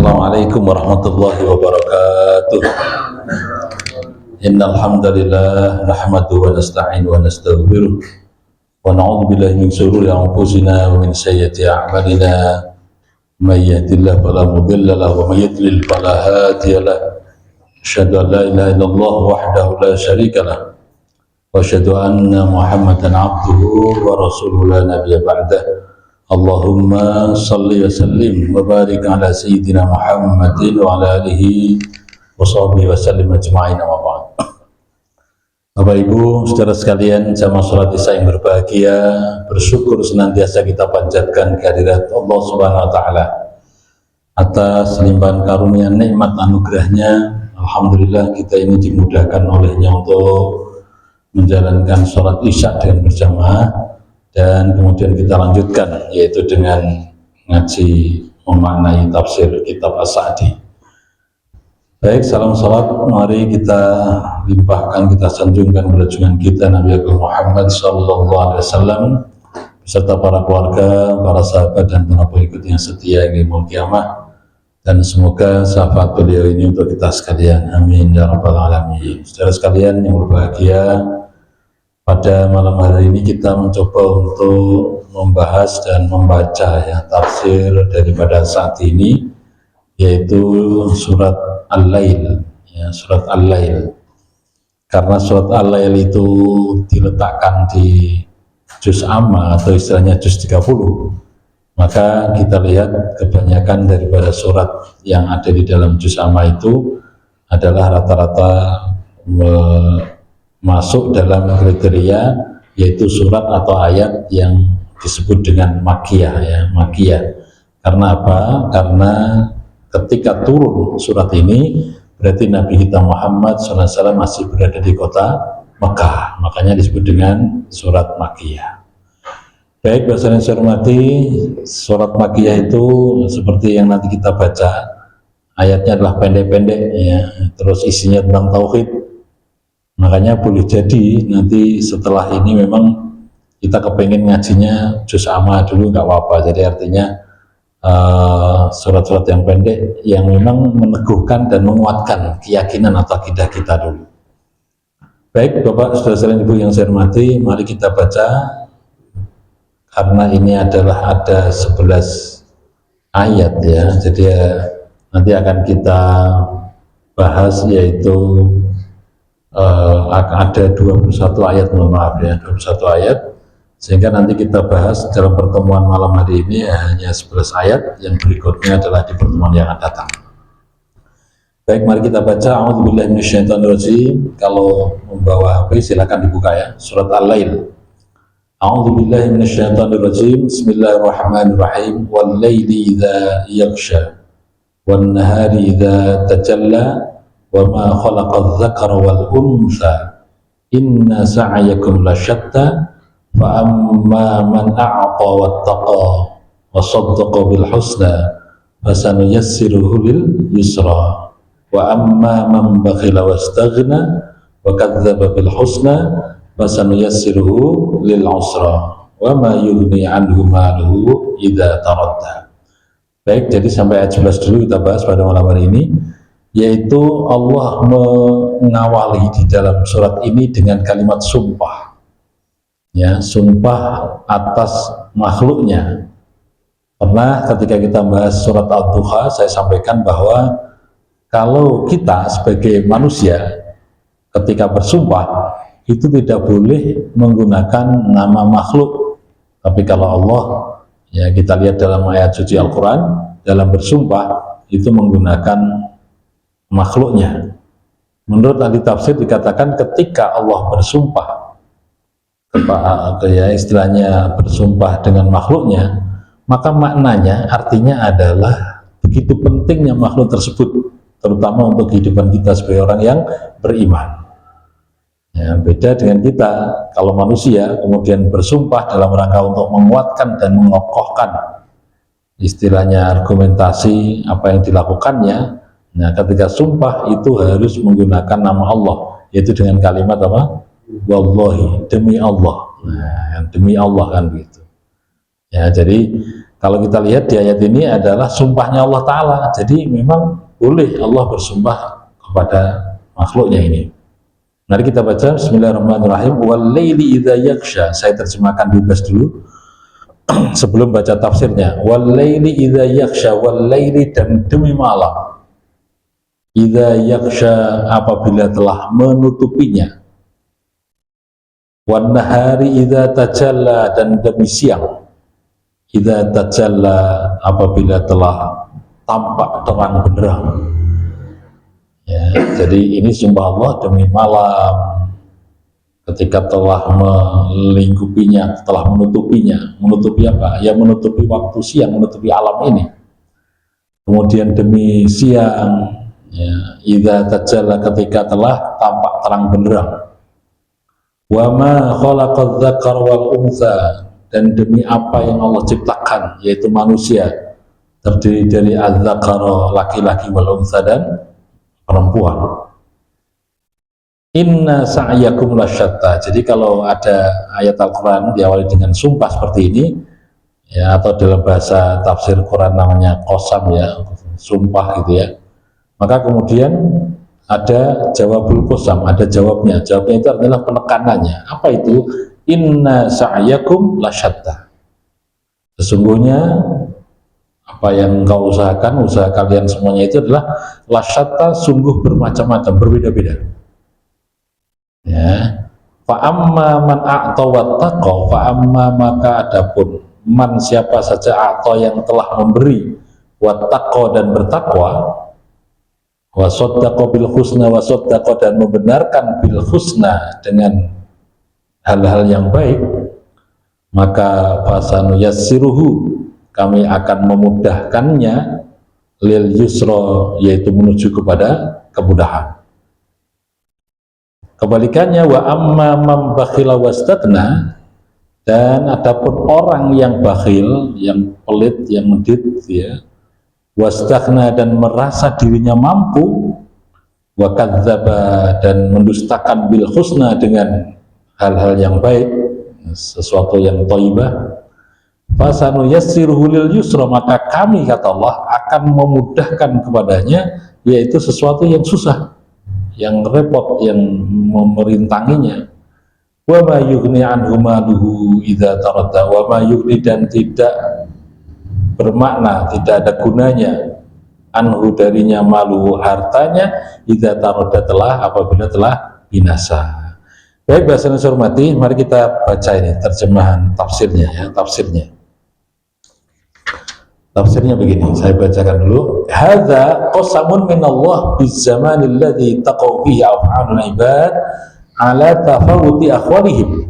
Assalamualaikum warahmatullahi wabarakatuh. Innal hamdalillah nahmaduhu wa nasta'inu wa nastaghfiruh wa na'udzu billahi min shururi anfusina wa min sayyiati a'malina. May yahdihillahu fala mudilla lahu wa may yudlil fala hadiya lahu. Asyhadu an la ilaha illallah wahdahu la syarika lahu wa asyhadu anna Muhammadan abduhu wa rasuluhu la nabiyya ba'dahu. Allahumma salli wa sallim wa barik ala sayyidina Muhammadin wa ala alihi wa sahbihi wa sallim ajma'in wa ba'd. Bapak Ibu, saudara sekalian, jamaah salat Isya yang berbahagia, bersyukur senantiasa kita panjatkan kehadirat Allah Subhanahu wa taala atas limpahan karunia nikmat anugerahnya. Alhamdulillah kita ini dimudahkan olehnya untuk menjalankan salat Isya dengan berjamaah, dan kemudian kita lanjutkan yaitu dengan ngaji memaknai tafsir kitab As-Sa'di. Baik, salam salat mari kita limpahkan, kita sanjungkan pada junjungan kita Nabi Muhammad SAW beserta para keluarga, para sahabat dan para pengikut yang setia hingga yaumul qiyamah, dan semoga syafaat beliau ini untuk kita sekalian, amin ya rabbal alamin. Saudara sekalian yang berbahagia, pada malam hari ini kita mencoba untuk membahas dan membaca tafsir daripada saat ini, yaitu surat Al-Lail, surat Al-Lail. Karena surat Al-Lail itu diletakkan di juz amma atau istilahnya juz 30, maka kita lihat kebanyakan daripada surat yang ada di dalam juz amma itu adalah rata-rata masuk dalam kriteria yaitu surat atau ayat yang disebut dengan makiyah, makiyah. Karena apa? Karena ketika turun surat ini berarti Nabi kita Muhammad SAW masih berada di kota Mekah, makanya disebut dengan surat makiyah. Baik, bahasa yang saya hormati, surat makiyah itu seperti yang nanti kita baca, ayatnya adalah pendek-pendek terus isinya tentang tauhid. Makanya boleh jadi nanti setelah ini memang kita kepengen ngajinya juz amma dulu, nggak apa-apa. Jadi artinya surat-surat yang pendek yang memang meneguhkan dan menguatkan keyakinan atau akidah kita dulu. Baik, Bapak, saudara-saudara, Ibu yang saya hormati, mari kita baca. Karena ini adalah ada 11 ayat jadi nanti akan kita bahas, yaitu ada 21 ayat, mohon maaf 21 ayat, sehingga nanti kita bahas dalam pertemuan malam hari ini hanya 11 ayat, yang berikutnya adalah di pertemuan yang akan datang. Baik, mari kita baca. A'udzubillahi minasyaitonirrajim. Kalau membawa HP silakan dibuka surat Al-Lail. A'udzubillahi minasyaitonirrajim. Bismillahirrahmanirrahim. Wal laili idza yaghsha wan nahari idza tajalla wa ma khalaqadz dzakara wal untha inna sa'yakum lasyatta fa amma man a'ta wattaqa wa saddaqa bil husna fasanuyassiruhu lil yusra wa amma man bakhila wastaghna wa kadzdzaba bil husna fasanuyassiruhu lil usra wa ma yughni anhu maluhu idza taradda. Baik, jadi sampai ayat 11 dulu kita bahas pada malam hari ini, yaitu Allah mengawali di dalam surat ini dengan kalimat sumpah, sumpah atas makhluknya. Pernah ketika kita bahas surat Ad-Duha saya sampaikan bahwa kalau kita sebagai manusia ketika bersumpah itu tidak boleh menggunakan nama makhluk, tapi kalau Allah, kita lihat dalam ayat suci Al-Quran, dalam bersumpah itu menggunakan makhluknya. Menurut ahli tafsir dikatakan ketika Allah bersumpah, istilahnya bersumpah dengan makhluknya, maka maknanya artinya adalah begitu pentingnya makhluk tersebut, terutama untuk kehidupan kita sebagai orang yang beriman. Beda dengan kita, kalau manusia kemudian bersumpah dalam rangka untuk menguatkan dan mengokohkan istilahnya argumentasi apa yang dilakukannya. Nah, ketika sumpah itu harus menggunakan nama Allah, yaitu dengan kalimat apa? Wallahi, demi Allah. Demi Allah kan begitu. Jadi Kalau kita lihat di ayat ini adalah sumpahnya Allah Ta'ala. Jadi memang boleh Allah bersumpah kepada makhluknya ini. Mari kita baca Bismillahirrahmanirrahim. Wal-laili idza yaghsha. Saya terjemahkan bebas dulu sebelum baca tafsirnya. Wal-laili idza yaghsha, wal-laili, dan demi malam. Idza yaghsha, apabila telah menutupinya. Wan-nahari idza tajalla, dan demi siang. Idza tajalla, apabila telah tampak terang benderang. Ya, jadi ini sumpah Allah demi malam, ketika telah melingkupinya, telah menutupinya. Menutupi apa? Ya menutupi waktu siang, menutupi alam ini. Kemudian demi siang, ya, idza tajalla, ketika telah tampak terang benderang. Wa ma khalaqadz dzakara wal untha, dan demi apa yang Allah ciptakan, yaitu manusia, terdiri dari az-dzakara, laki-laki, wal untha, dan perempuan. Inna sa'yakum lasyatta. Jadi kalau ada ayat Al-Quran diawali dengan sumpah seperti ini, ya, atau dalam bahasa tafsir Quran namanya qasam, ya, sumpah gitu ya, maka kemudian ada jawabul qasam, ada jawabnya. Jawabnya itu adalah penekanannya. Apa itu? Inna sa'yakum lasyatta. Sesungguhnya apa yang kau usahakan, usaha kalian semuanya itu adalah lasyatta, sungguh bermacam-macam, berbeda-beda. Ya. Fa'amma man a'ta wattaqa, fa'amma, maka adapun man, siapa saja, a'ta, yang telah memberi, wattaqa, dan bertakwa, wasoddaqa bil husna, wasoddaqa, dan membenarkan bil husna, dengan hal-hal yang baik, maka fasanu yassiruhu, kami akan memudahkannya, lil yusra, yaitu menuju kepada kemudahan. Kebalikannya, wa amma man bakhila wastatna, dan adapun orang yang bakhil, yang pelit, yang medit, ya, wastaghna, dan merasa dirinya mampu, wa kadzdzaba, dan mendustakan bil husna, dengan hal-hal yang baik, sesuatu yang thayyibah, fasanu yassiruhu lil yusra, maka kami, kata Allah, akan memudahkan kepadanya, yaitu sesuatu yang susah, yang repot, yang memerintanginya. Wa ma yughni anhu maluhu idza taradda, wa ma yughni, dan tidak bermakna, tidak ada gunanya, anhu, darinya, maluhu, hartanya, idza taradda, apabila telah binasa. Baik, bahasa yang saya hormati, mari kita baca ini terjemahan tafsirnya, ya, tafsirnya begini, saya bacakan dulu. Hadza qasamun minallah bizzamanil ladzi taqaw fihi af'alul ibad ala tafawuti akhwalihim.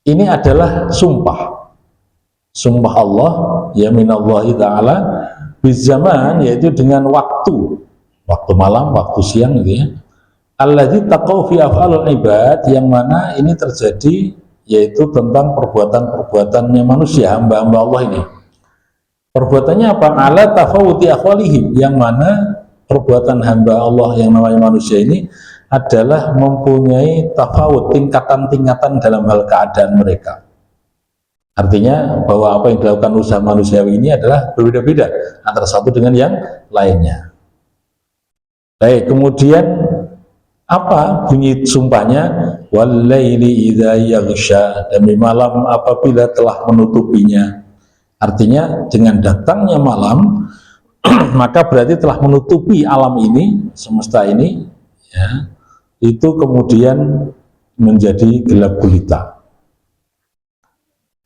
Ini adalah sumpah Allah, ya, minallahi ta'ala, bizzaman, yaitu dengan waktu malam, waktu siang, gitu ya. Alladzi taqaw fi af'alul ibad, yang mana ini terjadi, yaitu tentang perbuatan-perbuatannya manusia, hamba-hamba Allah ini. Perbuatannya apa? Ala tafawuti akhwalihim, yang mana perbuatan hamba Allah yang namanya manusia ini adalah mempunyai tafawut, tingkatan-tingkatan dalam hal keadaan mereka. Artinya bahwa apa yang dilakukan usaha manusiawi ini adalah berbeda-beda antara satu dengan yang lainnya. Baik, kemudian apa bunyi sumpahnya? Wal-laili idza yaghsha, demi malam apabila telah menutupinya. Artinya dengan datangnya malam maka berarti telah menutupi alam ini, semesta ini, ya, itu kemudian menjadi gelap gulita.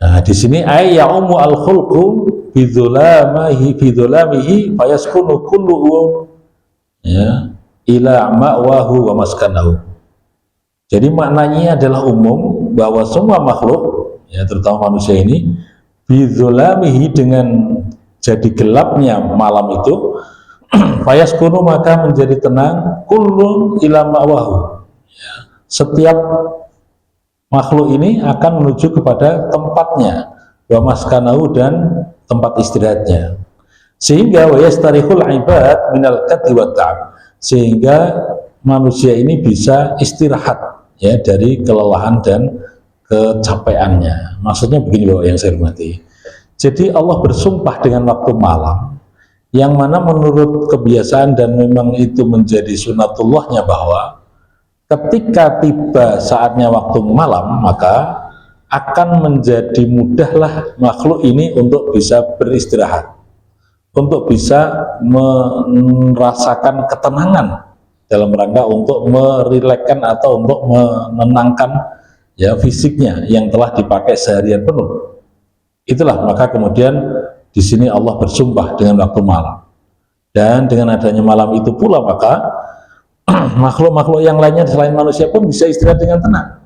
Nah, di sini ay ya'umu al-khulqu bidzulamihi fayaskunu kulluhu, ya, ila ma'wahu wa maskanahu. Jadi maknanya adalah umum, bahwa semua makhluk, ya, terutama manusia ini, bidzulamihi, dengan jadi gelapnya malam itu, fayaskunu, maka menjadi tenang, kullun ila ma'wahu, ya, setiap makhluk ini akan menuju kepada tempatnya, wa maskanahu, dan tempat istirahatnya, sehingga wa yastarihul ibad minal kadhi wa ta'ab, sehingga manusia ini bisa istirahat, ya, dari kelelahan dan kecapeannya. Maksudnya begini, Bapak yang saya hormati. Jadi Allah bersumpah dengan waktu malam, yang mana menurut kebiasaan dan memang itu menjadi sunatullahnya bahwa ketika tiba saatnya waktu malam, maka akan menjadi mudahlah makhluk ini untuk bisa beristirahat, untuk bisa merasakan ketenangan dalam rangka untuk merilekkan atau untuk menenangkan ya fisiknya yang telah dipakai seharian penuh. Itulah maka kemudian di sini Allah bersumpah dengan waktu malam, dan dengan adanya malam itu pula maka makhluk-makhluk yang lainnya selain manusia pun bisa istirahat dengan tenang,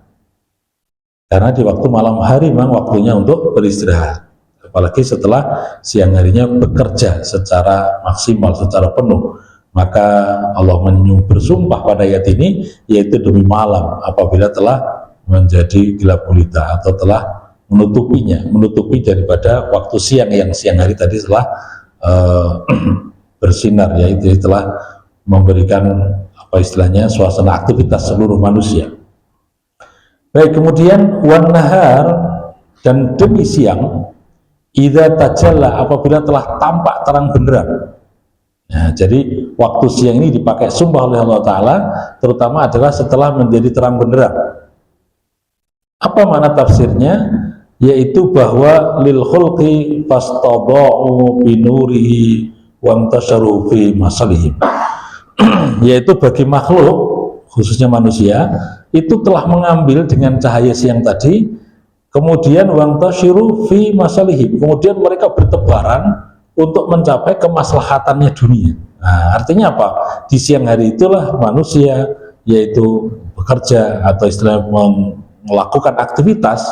karena di waktu malam hari memang waktunya untuk beristirahat, apalagi setelah siang harinya bekerja secara maksimal, secara penuh. Maka Allah bersumpah pada ayat ini, yaitu demi malam apabila telah menjadi gelap gulita atau telah menutupi daripada waktu siang yang siang hari tadi telah bersinar, yaitu telah memberikan apa istilahnya suasana aktivitas seluruh manusia. Baik, kemudian wan nahar, dan demi siang, idza tajalla, apabila telah tampak terang benderang. Nah, jadi waktu siang ini dipakai sumpah oleh Allah Ta'ala terutama adalah setelah menjadi terang benderang. Apa makna tafsirnya? Yaitu bahwa lil khulqi fastada'u binurihi wa antasharu fi masalihim. Yaitu bagi makhluk, khususnya manusia, itu telah mengambil dengan cahaya siang tadi, kemudian wa antasharu fi masalihim, kemudian mereka bertebaran untuk mencapai kemaslahatannya dunia. Nah, artinya apa? Di siang hari itulah manusia yaitu bekerja atau istilahnya melakukan aktivitas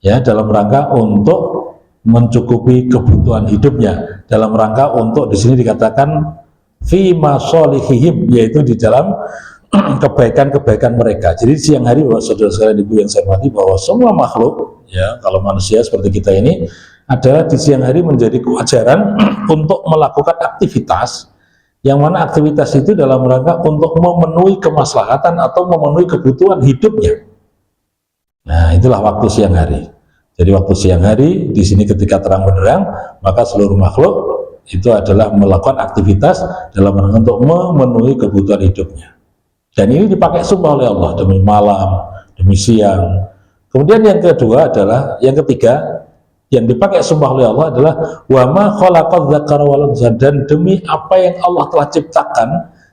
ya dalam rangka untuk mencukupi kebutuhan hidupnya, dalam rangka untuk di sini dikatakan fi masolihihim, yaitu di dalam kebaikan-kebaikan mereka. Jadi siang hari, bahwa saudara sekalian ibu yang saya hormati, bahwa semua makhluk ya kalau manusia seperti kita ini adalah di siang hari menjadi kewajaran untuk melakukan aktivitas, yang mana aktivitas itu dalam rangka untuk memenuhi kemaslahatan atau memenuhi kebutuhan hidupnya. Nah, itulah waktu siang hari. Jadi waktu siang hari di sini ketika terang benderang, maka seluruh makhluk itu adalah melakukan aktivitas dalam rangka untuk memenuhi kebutuhan hidupnya. Dan ini dipakai sumpah oleh Allah demi malam, demi siang. Kemudian yang kedua adalah, yang ketiga yang dipakai sumpah oleh Allah adalah wa ma khalaqadz dzakara wal unsa, dan demi apa yang Allah telah ciptakan,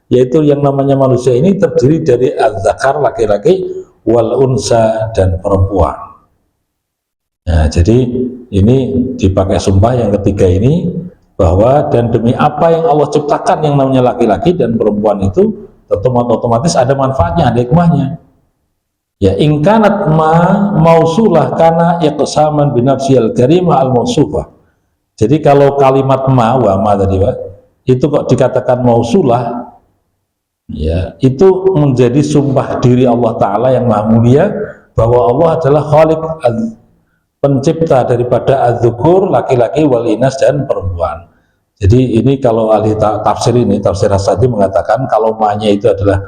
yaitu yang namanya manusia ini terdiri dari az-zakar laki-laki, wal unsa dan perempuan. Nah, jadi ini dipakai sumpah yang ketiga ini, bahwa dan demi apa yang Allah ciptakan yang namanya laki-laki dan perempuan itu tentu otomatis ada manfaatnya, ada hikmahnya. Ya, ingkanat ma mausulah kana iqsaman binafsiyal karimah al mausufah. Jadi kalau kalimat ma wa ma tadi Pak, itu kok dikatakan mausulah, ya itu menjadi sumpah diri Allah Ta'ala yang maha mulia, bahwa Allah adalah khaliq, pencipta daripada az-zukur, laki-laki, wal inas, dan perempuan. Jadi ini kalau ahli tafsir ini, tafsir As-Sa'di mengatakan kalau ma-nya itu adalah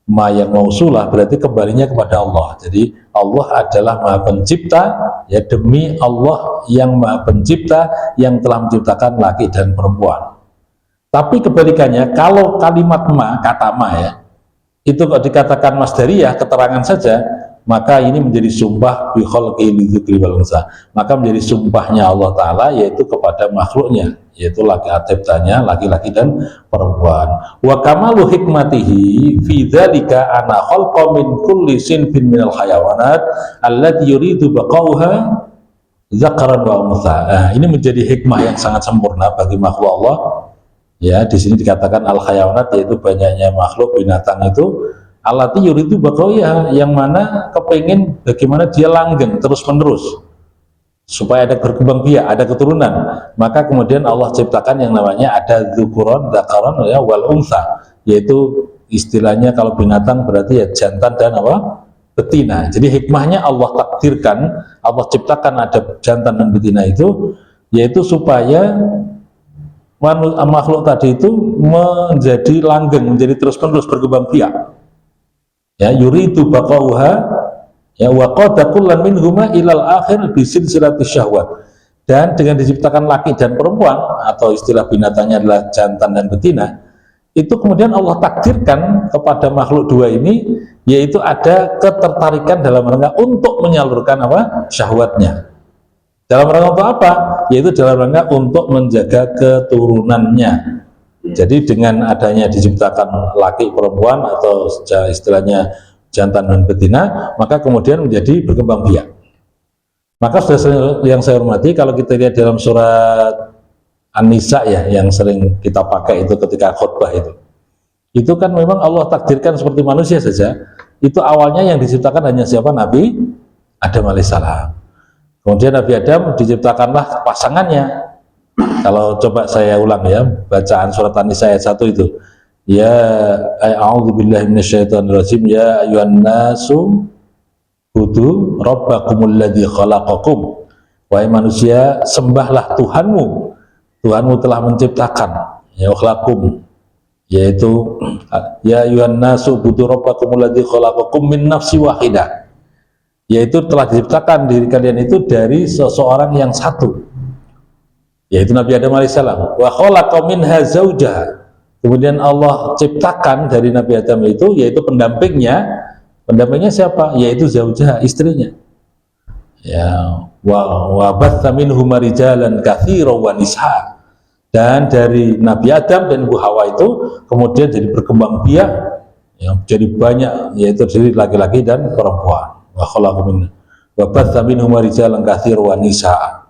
ma yang mausulah, berarti kembalinya kepada Allah. Jadi Allah adalah maha pencipta, ya demi Allah yang maha pencipta yang telah menciptakan laki dan perempuan. Tapi kebalikannya, kalau kalimat ma, kata ma ya, itu kok dikatakan masdariyah, keterangan saja, maka ini menjadi sumpah bi khalqi lidzikri wal unsa, maka menjadi sumpahnya Allah Ta'ala yaitu kepada makhluknya, yaitu ciptanya laki-laki dan perempuan. Wa kamalu hikmatihi fi dzalika ana khalqa min kulli sinfin minal hayawanat allati yuridu baqauha zakaran wa untha. Nah, ini menjadi hikmah yang sangat sempurna bagi makhluk Allah. Ya, di sini dikatakan al hayawanat, yaitu banyaknya makhluk binatang itu, allati yuridu baqauha, yang mana kepingin bagaimana dia langgeng terus-menerus supaya ada berkembang biak, ada keturunan. Maka kemudian Allah ciptakan yang namanya ada dzukuron, dzakaron, ya, wal untha, yaitu istilahnya kalau binatang berarti ya jantan dan apa? Betina. Jadi hikmahnya Allah takdirkan, Allah ciptakan ada jantan dan betina itu, yaitu supaya makhluk tadi itu menjadi langgeng, menjadi terus-menerus berkembang biak. Ya, yuridu baqauha, ya, wa qada kullan minhuma ilal akhir bi silsilatis syahwat. Dan dengan diciptakan laki dan perempuan, atau istilah binatangnya adalah jantan dan betina, itu kemudian Allah takdirkan kepada makhluk dua ini, yaitu ada ketertarikan dalam rangka untuk menyalurkan apa? Syahwatnya. Dalam rangka untuk apa? Yaitu dalam rangka untuk menjaga keturunannya. Jadi dengan adanya diciptakan laki perempuan atau istilahnya jantan dan betina, maka kemudian menjadi berkembang biak. Maka sudah yang saya hormati, kalau kita lihat dalam surat An-Nisa ya, yang sering kita pakai itu ketika khutbah itu kan memang Allah takdirkan seperti manusia saja. Itu awalnya yang diciptakan hanya siapa? Nabi Adam alaihissalam. Kemudian Nabi Adam diciptakanlah pasangannya. Kalau coba saya ulang ya, bacaan surat An-Nisa ayat 1 itu. Ya a'udzubillahi minasyaitonirrajim, ya ayyuhan nasu budu rabbakumul ladzi khalaqakum. Wahai manusia, sembahlah Tuhanmu. Tuhanmu telah menciptakan, ya akhlakum, yaitu ya ayyuhan nasu budu rabbakumul ladzi khalaqakum min nafsi wahidah. Yaitu telah diciptakan diri kalian itu dari seseorang yang satu, yaitu Nabi Adam alaihissalam. Wa khalaqa minha zaujaha. Kemudian Allah ciptakan dari Nabi Adam itu, yaitu pendampingnya. Pendampingnya siapa? Yaitu zaujaha, istrinya. Ya, wa batha minhuma rijalan katsiran wa nisaa. Dan dari Nabi Adam dan Ibu Hawa itu kemudian jadi berkembang biak, ya, jadi banyak, yaitu dari laki-laki dan perempuan. Wa khalaqa minhu wa batha minhuma rijalan katsiran wa nisaa.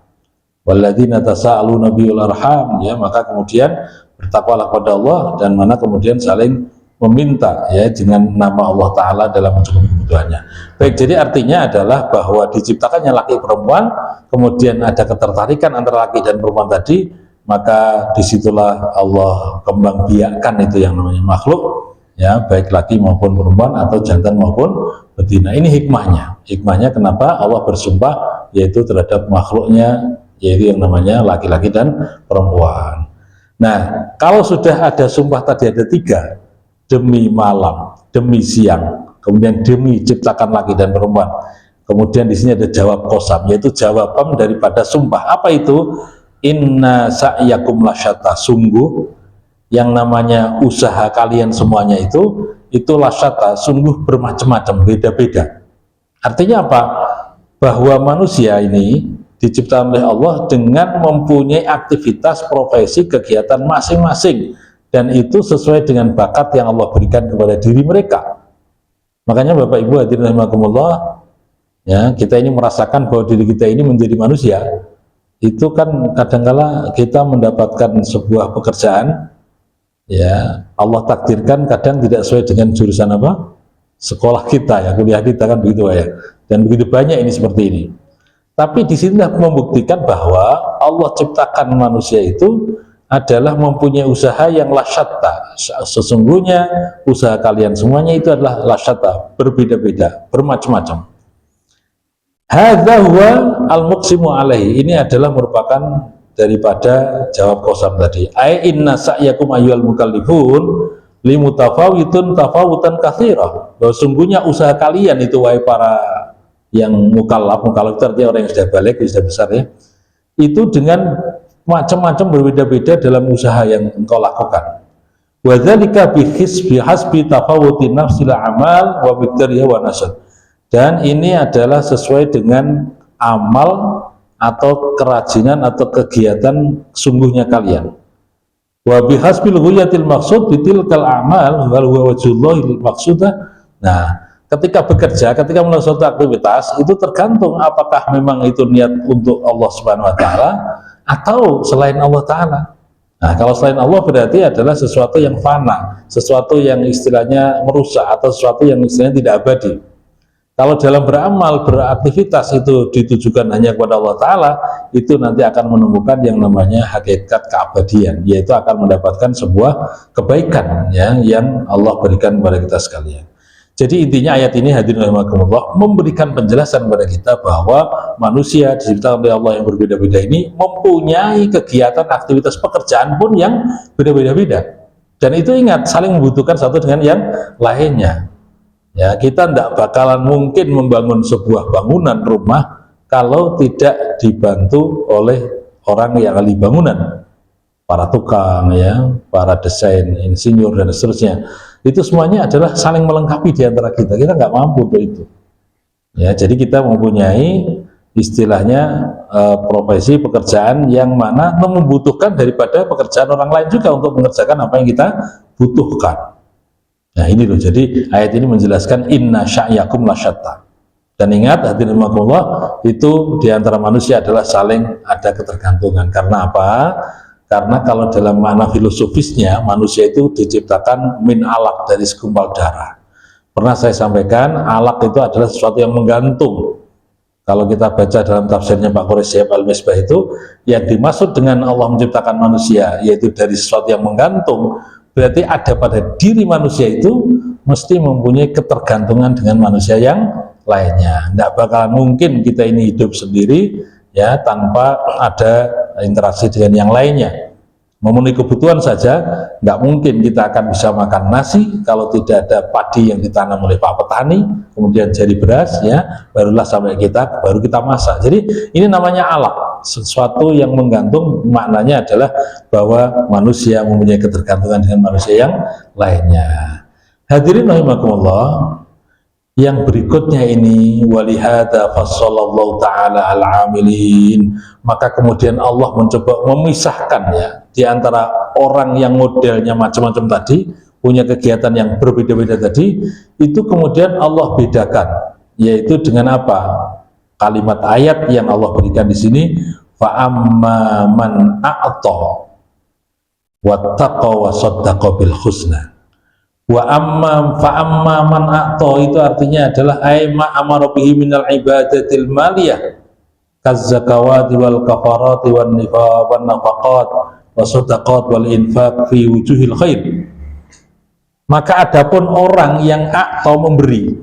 Walladzina tasaaluna bil arham, ya, maka kemudian bertakwalah kepada Allah dan mana kemudian saling meminta ya dengan nama Allah Ta'ala dalam mencukupi kebutuhannya. Baik, jadi artinya adalah bahwa diciptakannya laki perempuan, kemudian ada ketertarikan antara laki dan perempuan tadi, maka disitulah Allah kembang biakkan itu yang namanya makhluk, ya, baik laki maupun perempuan atau jantan maupun betina. Ini hikmahnya kenapa Allah bersumpah yaitu terhadap makhluknya, yaitu yang namanya laki-laki dan perempuan. Nah, kalau sudah ada sumpah tadi ada 3, demi malam, demi siang, kemudian demi ciptakan laki dan perempuan. Kemudian di sini ada jawab qasam, yaitu jawaban daripada sumpah. Apa itu? Inna sa'yakum lasyata, sungguh yang namanya usaha kalian semuanya itu lasyata, sungguh bermacam-macam, beda-beda. Artinya apa? Bahwa manusia ini diciptakan oleh Allah dengan mempunyai aktivitas, profesi, kegiatan masing-masing. Dan itu sesuai dengan bakat yang Allah berikan kepada diri mereka. Makanya Bapak Ibu hadirin rahimakumullah, ya, kita ini merasakan bahwa diri kita ini menjadi manusia. Itu kan kadangkala kita mendapatkan sebuah pekerjaan, ya, Allah takdirkan kadang tidak sesuai dengan jurusan apa? Sekolah kita, ya, kuliah kita kan begitu ya. Dan begitu banyak ini seperti ini. Tapi di sini membuktikan bahwa Allah ciptakan manusia itu adalah mempunyai usaha yang lasyatta. Sesungguhnya usaha kalian semuanya itu adalah lasyatta, berbeda-beda, bermacam-macam. Hadza huwa al-muqsimu alaihi. Ini adalah merupakan daripada jawab qasam tadi. Ai inna sa'yakum ayyuhal mukallifun limutafawitun tafawutan katsira. Bahwa sungguhnya usaha kalian itu wahai para yang mukallaf itu artinya orang yang sudah balik, sudah besar ya. Itu dengan macam-macam berbeda-beda dalam usaha yang engkau lakukan. Wa dzalika bihasbi tafawuti nafsil amal wa biqdariha wa nasab. Dan ini adalah sesuai dengan amal atau kerajinan atau kegiatan sungguhnya kalian. Wa bihasbil ghayatil maqsud bitilkal a'mal wal huwa wajhullahil maqsudah. Nah, ketika bekerja, ketika melakukan suatu aktivitas itu tergantung apakah memang itu niat untuk Allah Subhanahu wa taala atau selain Allah Ta'ala. Nah, kalau selain Allah berarti adalah sesuatu yang fana, sesuatu yang istilahnya merusak, atau sesuatu yang istilahnya tidak abadi. Kalau dalam beramal, beraktivitas itu ditujukan hanya kepada Allah Ta'ala, itu nanti akan menemukan yang namanya hakikat keabadian, yaitu akan mendapatkan sebuah kebaikan ya, yang Allah berikan kepada kita sekalian. Jadi intinya ayat ini hadirin rahimakumullah memberikan penjelasan kepada kita bahwa manusia diciptakan oleh Allah yang berbeda-beda ini mempunyai kegiatan aktivitas pekerjaan pun yang beda-beda. Dan itu ingat saling membutuhkan satu dengan yang lainnya. Ya, kita tidak bakalan mungkin membangun sebuah bangunan rumah kalau tidak dibantu oleh orang yang ahli bangunan, para tukang ya, para desain, insinyur dan seterusnya. Itu semuanya adalah saling melengkapi di antara kita. Kita nggak mampu untuk itu. Ya, jadi kita mempunyai istilahnya profesi pekerjaan yang mana membutuhkan daripada pekerjaan orang lain juga untuk mengerjakan apa yang kita butuhkan. Nah ini loh, jadi ayat ini menjelaskan inna sya'yakum lasyatta. Dan ingat hadirin rahimakumullah, itu diantara manusia adalah saling ada ketergantungan. Karena apa? Karena kalau dalam makna filosofisnya, manusia itu diciptakan min alaq, dari segumpal darah. Pernah saya sampaikan, alaq itu adalah sesuatu yang menggantung. Kalau kita baca dalam tafsirnya Pak Quraisyib Al-Misbah itu, yang dimaksud dengan Allah menciptakan manusia, yaitu dari sesuatu yang menggantung, berarti ada pada diri manusia itu mesti mempunyai ketergantungan dengan manusia yang lainnya. Tidak bakalan mungkin kita ini hidup sendiri ya tanpa ada interaksi dengan yang lainnya. Memenuhi kebutuhan saja nggak mungkin kita akan bisa makan nasi kalau tidak ada padi yang ditanam oleh Pak Petani, kemudian jadi beras ya, barulah sampai baru kita masak. Jadi ini namanya alaq, sesuatu yang menggantung, maknanya adalah bahwa manusia mempunyai ketergantungan dengan manusia yang lainnya. Hadirin rahimakumullah, yang berikutnya ini walihada fassallallahu ta'ala al-amilin, maka kemudian Allah mencoba memisahkan ya di antara orang yang modelnya macam-macam tadi, punya kegiatan yang berbeda-beda tadi, itu kemudian Allah bedakan, yaitu dengan apa? Kalimat ayat yang Allah berikan di sini, fa amma man a'ta wattaqa wa saddaqa bil husna. Wa amma fa amma man a'ta, itu artinya adalah ay ma amara bihi minal ibadatil maliyah kazzakawati wal kafarati wan nifaq wan nafaqat wasadaqat wal infaq fi wujuhil khair. Maka adapun orang yang a'ta, memberi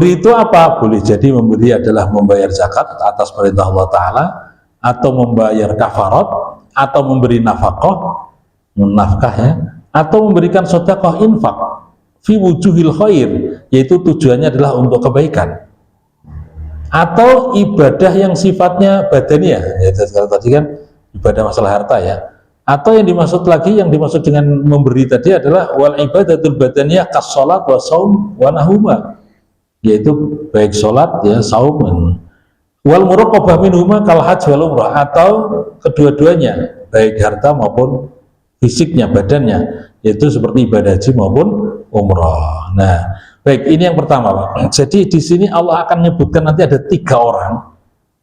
itu apa? Boleh jadi memberi adalah membayar zakat atas perintah Allah Ta'ala, atau membayar kafarat, atau memberi nafkah ya, atau memberikan sedekah infak fi wujuhil khair, yaitu tujuannya adalah untuk kebaikan, atau ibadah yang sifatnya badaniah ya, tadi kan ibadah masalah harta ya, atau yang dimaksud lagi, yang dimaksud dengan memberi tadi adalah wal ibadatul badaniyah kas salat wa saum wa nahuma, yaitu baik salat ya, saum, wal muraqabah minhuma kal hajj wal umrah, atau kedua-duanya baik harta maupun fisiknya, badannya, yaitu seperti ibadah haji maupun umrah. Nah, baik, ini yang pertama, Pak. Jadi di sini Allah akan menyebutkan nanti ada 3 orang.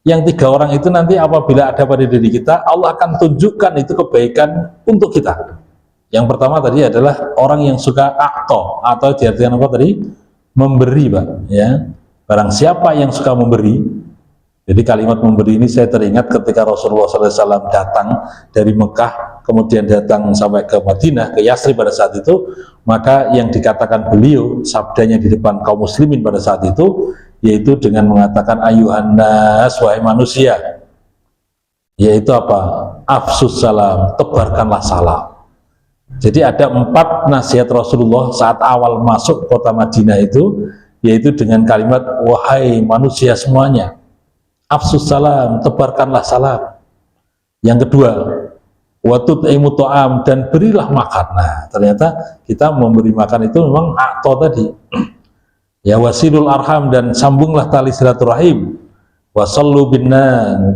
Yang 3 orang itu nanti apabila ada pada diri kita, Allah akan tunjukkan itu kebaikan untuk kita. Yang pertama tadi adalah orang yang suka a'ta, atau diartikan apa tadi? Memberi, Pak. Ya, barang siapa yang suka memberi. Jadi kalimat memberi ini saya teringat ketika Rasulullah SAW datang dari Mekah, kemudian datang sampai ke Madinah, ke Yasrib pada saat itu, maka yang dikatakan beliau, sabdanya di depan kaum muslimin pada saat itu, yaitu dengan mengatakan ayuhan nas, wahai manusia, yaitu apa? Afsus salam, tebarkanlah salam. Jadi ada 4 nasihat Rasulullah saat awal masuk kota Madinah itu, yaitu dengan kalimat wahai manusia semuanya, afsus salam, tebarkanlah salam. Yang kedua, watut'imu ta'am, dan berilah makan. Nah, ternyata kita memberi makan itu memang a'ta tadi. Ya, wasilul arham, dan sambunglah tali silaturahim. Wasallu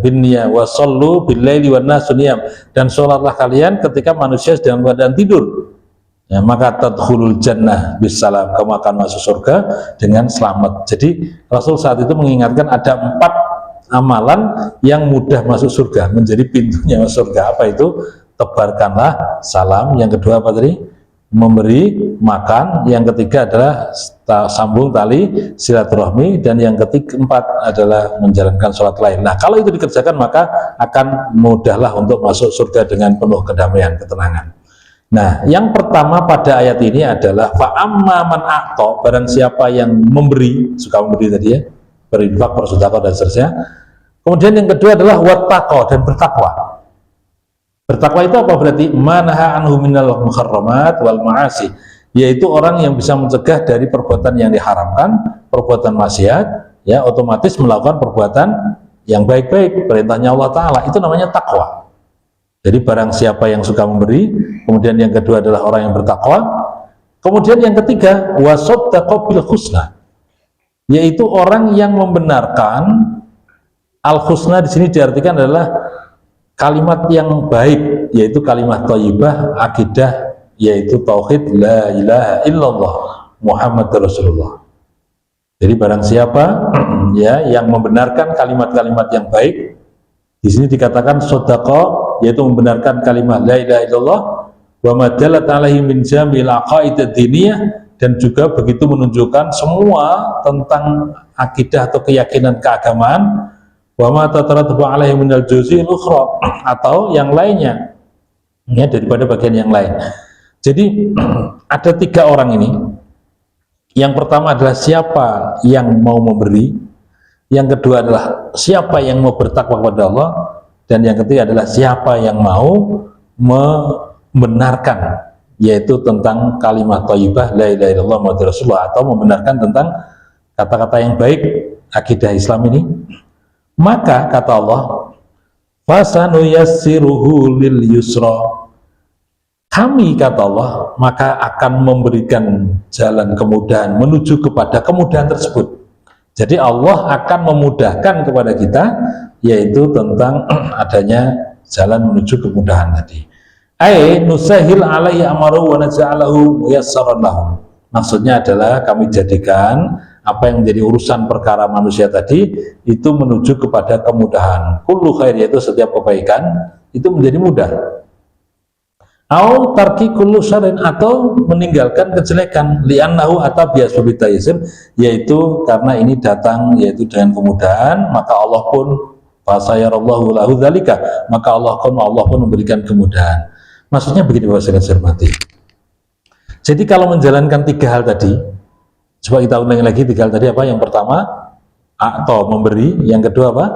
binniya wasallu billaili wan nasu niyam, dan sholatlah kalian ketika manusia sedang keadaan tidur. Ya, maka tadkhulul jannah bisalam, kamu akan masuk surga dengan selamat. Jadi Rasul saat itu mengingatkan ada 4 amalan yang mudah masuk surga, menjadi pintunya masuk surga. Apa itu? Tebarkanlah salam. Yang kedua apa tadi? Memberi makan. Yang ketiga adalah sambung tali silaturahmi, dan yang keempat adalah menjalankan sholat lain. Nah, kalau itu dikerjakan maka akan mudahlah untuk masuk surga dengan penuh kedamaian, ketenangan. Nah, yang pertama pada ayat ini adalah fa'amma man a'ta, barang siapa yang memberi, suka memberi tadi ya, berinfak, bersedekah dan seterusnya. Kemudian yang kedua adalah wattaqa, dan bertakwa. Bertakwa itu apa berarti? Manaha anhu minal muharramat wal ma'asi, yaitu orang yang bisa mencegah dari perbuatan yang diharamkan, perbuatan maksiat, ya otomatis melakukan perbuatan yang baik-baik, perintahnya Allah Ta'ala, itu namanya takwa. Jadi barang siapa yang suka memberi, kemudian yang kedua adalah orang yang bertakwa, kemudian yang ketiga wasaddaqa bil husna, yaitu orang yang membenarkan. Al husna di sini diartikan adalah kalimat yang baik, yaitu kalimat thayyibah, akidah, yaitu tauhid la ilaha illallah Muhammadur Rasulullah. Jadi barang siapa ya yang membenarkan kalimat-kalimat yang baik, di sini dikatakan shadaqa, yaitu membenarkan kalimat la ilaha illallah wa ma dalat alaihi min jamil aqaid ad-diniyah, dan juga begitu menunjukkan semua tentang akidah atau keyakinan keagamaan, wa ma tatarattabu alaihi minal juz'il ukhra, atau yang lainnya ya daripada bagian yang lain. Jadi ada tiga orang ini. Yang pertama adalah siapa yang mau memberi, yang kedua adalah siapa yang mau bertakwa kepada Allah, dan yang ketiga adalah siapa yang mau membenarkan, yaitu tentang kalimat thayyibah la ilaha illallah Muhammadur Rasulullah, atau membenarkan tentang kata-kata yang baik akidah Islam ini. Maka kata Allah, fasanuyassiruhu lil yusra, kami kata Allah maka akan memberikan jalan kemudahan menuju kepada kemudahan tersebut. Jadi Allah akan memudahkan kepada kita, yaitu tentang adanya jalan menuju kemudahan tadi. Ai nusahil alaihi amaru wa naj'alahu muyassaran lahu. Maksudnya adalah kami jadikan apa yang menjadi urusan perkara manusia tadi itu menuju kepada kemudahan. Kullu khair, yaitu setiap kebaikan itu menjadi mudah. Au tarki kullu syarrin, atau meninggalkan kejelekan, li'annahu ata biasbabi taysir, yaitu karena ini datang yaitu dengan kemudahan, maka Allah pun fasayarallahu lahu dzalika, maka Allah pun memberikan kemudahan. Maksudnya begini Bapak sekalian hormati. Jadi kalau menjalankan tiga hal tadi, coba kita ulangi lagi tiga hal tadi apa? Yang pertama atau memberi, yang kedua apa?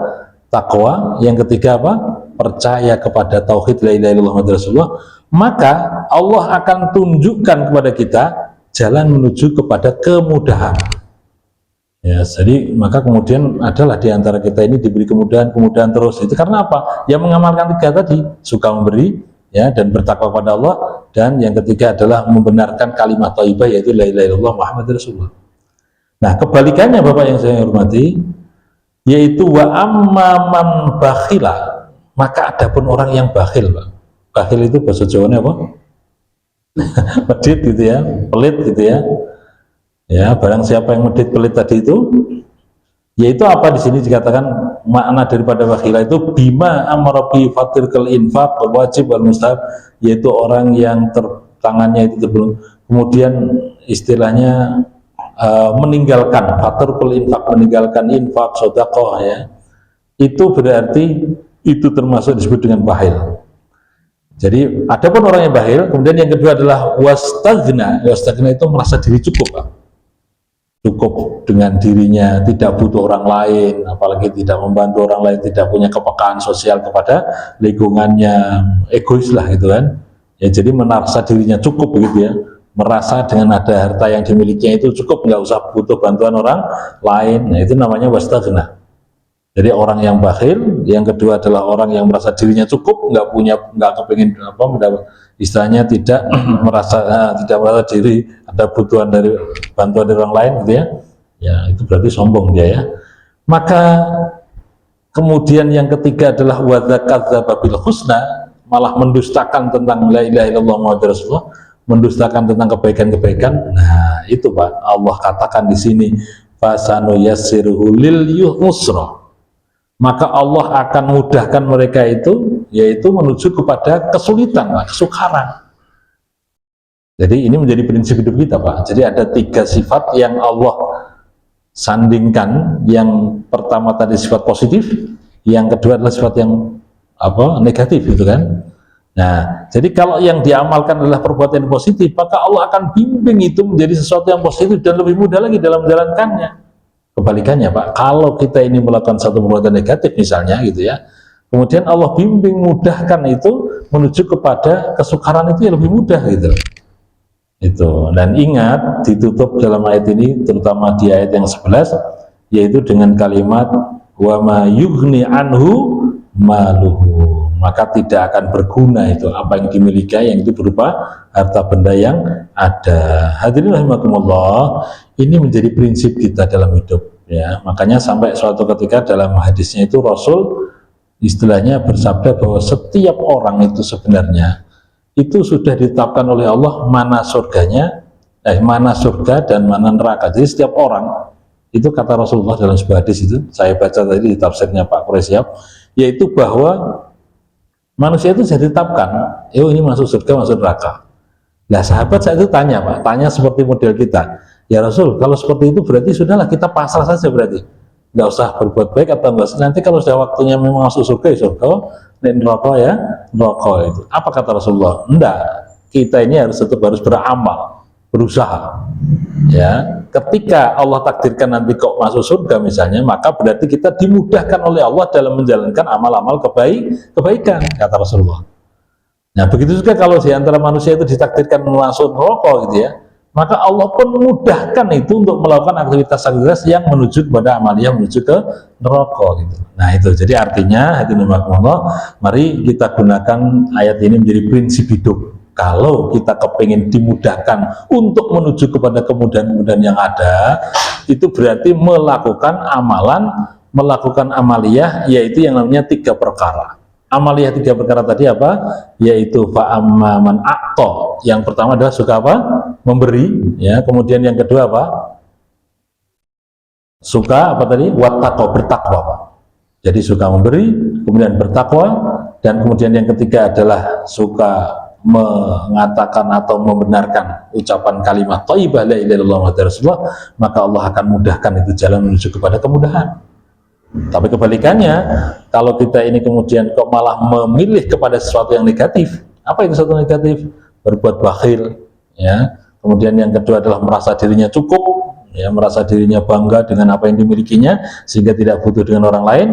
Takwa, yang ketiga apa? Percaya kepada tauhid la ilaha illallah Muhammadur Rasulullah. Maka Allah akan tunjukkan kepada kita jalan menuju kepada kemudahan. Ya, jadi maka kemudian adalah di antara kita ini diberi kemudahan terus. Itu karena apa? Ya mengamalkan tiga tadi, suka memberi, ya, dan bertakwa kepada Allah, dan yang ketiga adalah membenarkan kalimat thayyibah, yaitu la ilaha illallah Muhammadur Rasulullah. Nah, kebalikannya Bapak yang saya hormati, yaitu wa amman bakhila, maka adapun orang yang bakhil, Pak. Bakhil itu bahasa Jawanya apa? Medit gitu ya, pelit gitu ya. Ya, barang siapa yang medit pelit tadi itu, yaitu apa di sini dikatakan makna daripada bakhila itu bima amara bi fatirkal infaq wajib wal mustahab, yaitu orang yang tangannya itu terbelung, kemudian istilahnya meninggalkan fatirkal infaq, meninggalkan infak sedekah, ya. Itu berarti itu termasuk disebut dengan bakhil. Jadi adapun orang yang bakhil, kemudian yang kedua adalah wastagna. Wastagna itu merasa diri cukup, Pak. Cukup dengan dirinya, tidak butuh orang lain, apalagi tidak membantu orang lain, tidak punya kepekaan sosial kepada lingkungannya, egois lah gitu kan. Ya, jadi merasa dirinya cukup begitu ya, merasa dengan ada harta yang dimilikinya itu cukup, nggak usah butuh bantuan orang lain. Nah, itu namanya wastagna. Jadi orang yang bakhil, yang kedua adalah orang yang merasa dirinya cukup, nggak kepingin apa, istilahnya tidak merasa diri ada butuhan dari bantuan dari orang lain, gitu ya. Ya, itu berarti sombong dia ya. Maka kemudian yang ketiga adalah wadzakadzaba bil husna, malah mendustakan tentang la ilaha illallah Muhammadur Rasulullah, mendustakan tentang kebaikan-kebaikan. Nah, itu Pak, Allah katakan di sini fasanuyassiruhu lil yusra. Maka Allah akan mudahkan mereka itu, yaitu menuju kepada kesulitan, kesukaran. Jadi ini menjadi prinsip hidup kita, Pak. Jadi ada tiga sifat yang Allah sandingkan. Yang pertama tadi sifat positif, yang kedua adalah sifat yang negatif, gitu kan. Nah, jadi kalau yang diamalkan adalah perbuatan yang positif, maka Allah akan bimbing itu menjadi sesuatu yang positif dan lebih mudah lagi dalam menjalankannya. Kebalikannya Pak, kalau kita ini melakukan satu perbuatan negatif misalnya gitu ya, kemudian Allah bimbing mudahkan itu menuju kepada kesukaran itu yang lebih mudah gitu. Itu. Dan ingat, ditutup dalam ayat ini terutama di ayat yang 11, yaitu dengan kalimat wa ma yughni anhu maluhu, maka tidak akan berguna itu apa yang dimiliki, yang itu berupa harta benda yang ada. Hadirin rahimakumullah, ini menjadi prinsip kita dalam hidup ya. Makanya sampai suatu ketika dalam hadisnya itu Rasul istilahnya bersabda bahwa setiap orang itu sebenarnya itu sudah ditetapkan oleh Allah mana surganya, mana surga dan mana neraka. Jadi setiap orang itu, kata Rasulullah dalam sebuah hadis itu, saya baca tadi di tafsirnya Pak Quraisyab, yaitu bahwa manusia itu sudah ditetapkan, ini masuk surga, masuk neraka. Nah sahabat saya itu tanya Pak, tanya seperti model kita, ya Rasul, kalau seperti itu berarti sudahlah kita pasrah saja, berarti nggak usah berbuat baik atau enggak, nanti kalau sudah waktunya memang masuk surga ya surga, neraka ya neraka. Itu apa kata Rasulullah? Enggak, kita ini tetap harus beramal, berusaha ya. Ketika Allah takdirkan nanti kok masuk surga misalnya, maka berarti kita dimudahkan oleh Allah dalam menjalankan amal-amal kebaikan, kata Rasulullah. Nah begitu juga kalau di antara manusia itu ditakdirkan masuk neraka gitu ya, maka Allah pun memudahkan itu untuk melakukan aktivitas-aktivitas yang menuju kepada amaliyah, menuju ke neraka gitu. Nah itu, jadi artinya hadirin rahimakumullah, mari kita gunakan ayat ini menjadi prinsip hidup. Kalau kita kepingin dimudahkan untuk menuju kepada kemudahan-kemudahan yang ada, itu berarti melakukan amalan, melakukan amaliyah, yaitu yang namanya 3 perkara. Amaliyah 3 perkara tadi apa? Yaitu fa'amma man a'ta. Yang pertama adalah suka apa? Memberi. Ya. Kemudian yang kedua apa? Suka apa tadi? Wattaqwa, bertakwa Pak. Jadi suka memberi, kemudian bertakwa, dan kemudian yang ketiga adalah suka mengatakan atau membenarkan ucapan kalimat thayyibah la ilaha illallah Muhammadur Rasulullah, maka Allah akan mudahkan itu jalan menuju kepada kemudahan. Tapi kebalikannya, kalau kita ini kemudian kok malah memilih kepada sesuatu yang negatif. Apa itu sesuatu negatif? Berbuat bakhil ya. Kemudian yang kedua adalah merasa dirinya cukup ya, merasa dirinya bangga dengan apa yang dimilikinya sehingga tidak butuh dengan orang lain.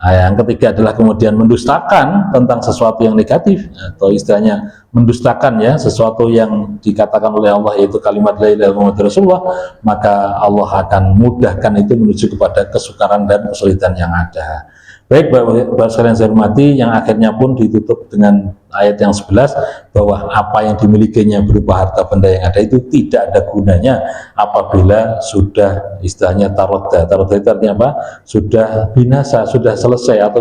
Nah, yang ketiga adalah kemudian mendustakan tentang sesuatu yang negatif, atau istilahnya mendustakan ya sesuatu yang dikatakan oleh Allah, yaitu kalimat la ilaha illallah Muhammadur Rasulullah, maka Allah akan mudahkan itu menuju kepada kesukaran dan kesulitan yang ada. Baik Bapak sekalian saya hormati, yang akhirnya pun ditutup dengan ayat yang 11, bahwa apa yang dimilikinya berupa harta benda yang ada itu tidak ada gunanya apabila sudah istilahnya tarodda. Tarodda itu artinya apa? Sudah binasa, sudah selesai, atau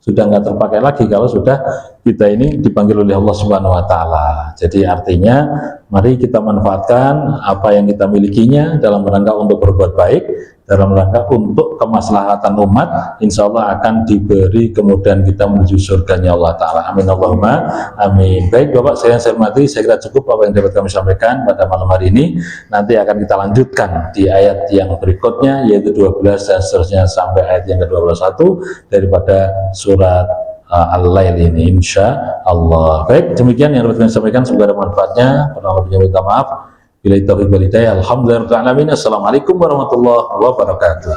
sudah nggak terpakai lagi kalau sudah kita ini dipanggil oleh Allah Subhanahu wa Ta'ala. Jadi artinya mari kita manfaatkan apa yang kita milikinya dalam rangka untuk berbuat baik, dalam rangka untuk kemaslahatan umat. Insya Allah akan diberi kemudahan kita menuju surganya Allah Ta'ala. Amin Allahumma amin. Baik Bapak saya hormati, saya kira cukup apa yang dapat kami sampaikan pada malam hari ini. Nanti akan kita lanjutkan di ayat yang berikutnya, yaitu 12 dan seterusnya sampai ayat yang ke-21 daripada surat Al-Lail ini, insya Allah. Baik, demikian yang dapat kami sampaikan, semoga ada manfaatnya. Kurang lebihnya minta maaf. Bila taufiq wal hidayah. Alhamdulillah. Assalamualaikum warahmatullahi wabarakatuh.